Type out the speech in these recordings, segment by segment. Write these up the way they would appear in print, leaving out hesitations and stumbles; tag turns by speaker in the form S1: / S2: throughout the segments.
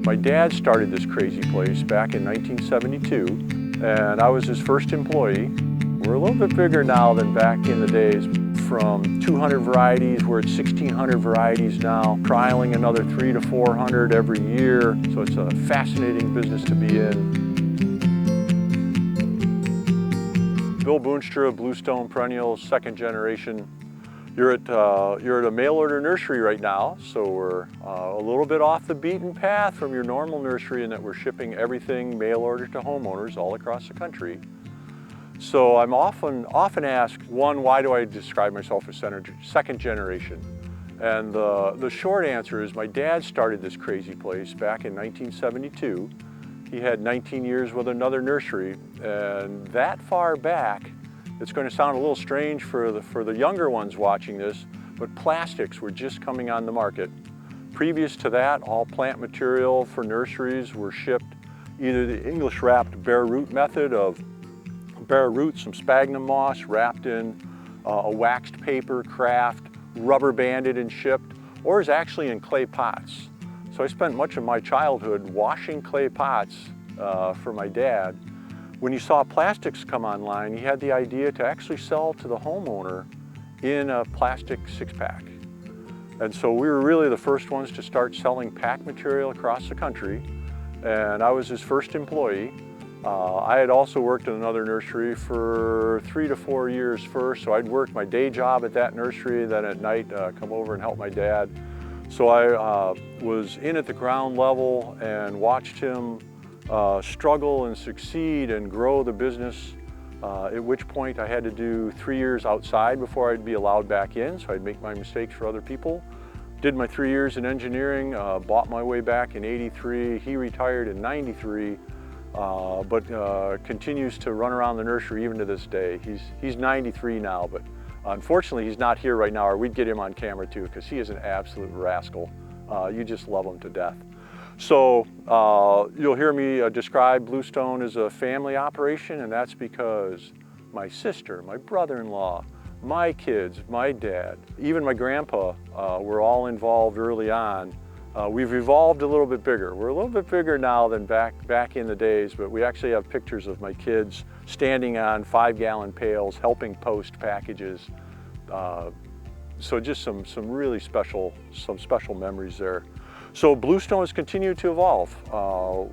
S1: My dad started this crazy place back in 1972, and I was his first employee. We're a little bit bigger now than back in the days. From 200 varieties, we're at 1,600 varieties now, trialing another 300 to 400 every year. So it's a fascinating business to be in. Bill Boonstra, Bluestone Perennial, second generation. You're at a mail order nursery right now, so we're a little bit off the beaten path from your normal nursery in that we're shipping everything mail order to homeowners all across the country. So I'm often asked, one, why do I describe myself as second generation? And the short answer is my dad started this crazy place back in 1972. He had 19 years with another nursery, and that far back, it's going to sound a little strange for the younger ones watching this, but plastics were just coming on the market. Previous to that, all plant material for nurseries were shipped either the English wrapped bare root method of bare root, some sphagnum moss wrapped in a waxed paper craft, rubber banded and shipped, or is actually in clay pots. So I spent much of my childhood washing clay pots for my dad. When he saw plastics come online, he had the idea to actually sell to the homeowner in a plastic six-pack. And so we were really the first ones to start selling pack material across the country, and I was his first employee. I had also worked in another nursery for 3 to 4 years first, so I'd work my day job at that nursery, then at night come over and help my dad. So I was in at the ground level and watched him struggle and succeed and grow the business, at which point I had to do 3 years outside before I'd be allowed back in, so I'd make my mistakes for other people. Did my 3 years in engineering, bought my way back in '83. He retired in '93, but continues to run around the nursery even to this day. He's 93 now, but unfortunately he's not here right now, or we'd get him on camera too, because he is an absolute rascal. You just love him to death. So you'll hear me describe Bluestone as a family operation, and that's because my sister, my brother-in-law, my kids, my dad, even my grandpa were all involved early on. We've evolved a little bit bigger. We're a little bit bigger now than back in the days, but we actually have pictures of my kids standing on 5-gallon pails, helping post packages. So just some really special memories there. So Bluestone has continued to evolve.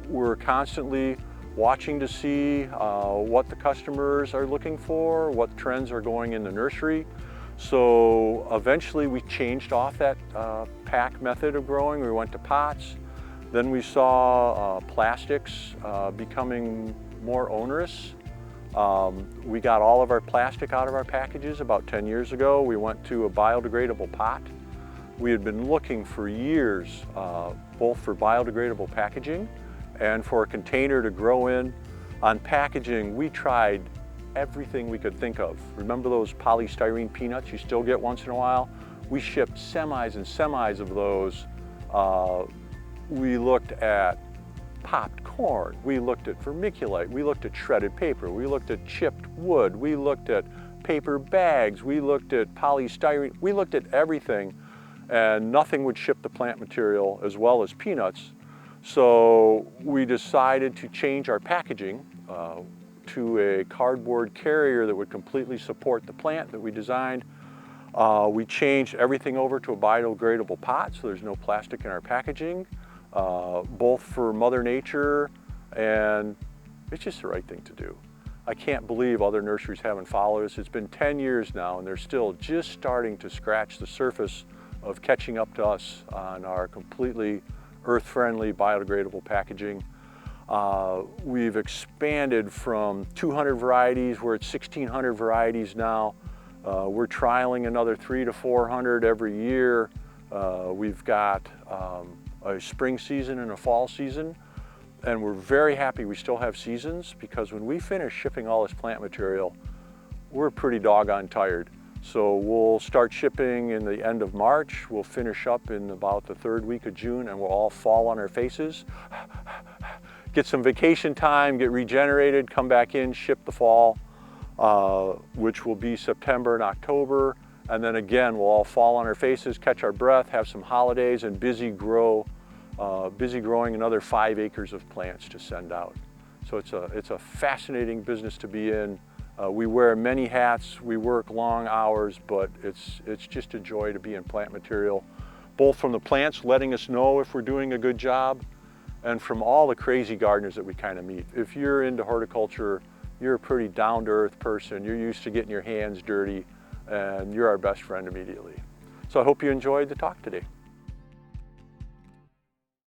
S1: We're constantly watching to see what the customers are looking for, what trends are going in the nursery. So eventually we changed off that pack method of growing. We went to pots. Then we saw plastics becoming more onerous. We got all of our plastic out of our packages about 10 years ago. We went to a biodegradable pot. We had been looking for years, both for biodegradable packaging and for a container to grow in. On packaging, we tried everything we could think of. Remember those polystyrene peanuts you still get once in a while? We shipped semis and semis of those. We looked at popped corn. We looked at vermiculite. We looked at shredded paper. We looked at chipped wood. We looked at paper bags. We looked at polystyrene. We looked at everything, and nothing would ship the plant material as well as peanuts. So we decided to change our packaging to a cardboard carrier that would completely support the plant that we designed. We changed everything over to a biodegradable pot, so there's no plastic in our packaging, both for Mother Nature, and it's just the right thing to do. I can't believe other nurseries haven't followed us. It's been 10 years now, and they're still just starting to scratch the surface of catching up to us on our completely earth-friendly biodegradable packaging. We've expanded from 200 varieties, we're at 1,600 varieties now. We're trialing another 300 to 400 every year. We've got a spring season and a fall season, and we're very happy we still have seasons, because when we finish shipping all this plant material, we're pretty doggone tired. So we'll start shipping in the end of March, we'll finish up in about the 3rd week of June, and we'll all fall on our faces, get some vacation time, get regenerated, come back in, ship the fall, which will be September and October, and then again we'll all fall on our faces, catch our breath, have some holidays, and busy grow busy growing another 5 acres of plants to send out. So it's a fascinating business to be in. We wear many hats, we work long hours, but it's just a joy to be in plant material, both from the plants letting us know if we're doing a good job, and from all the crazy gardeners that we kind of meet. If you're into horticulture, you're a pretty down-to-earth person, you're used to getting your hands dirty, and you're our best friend immediately. So I hope you enjoyed the talk today.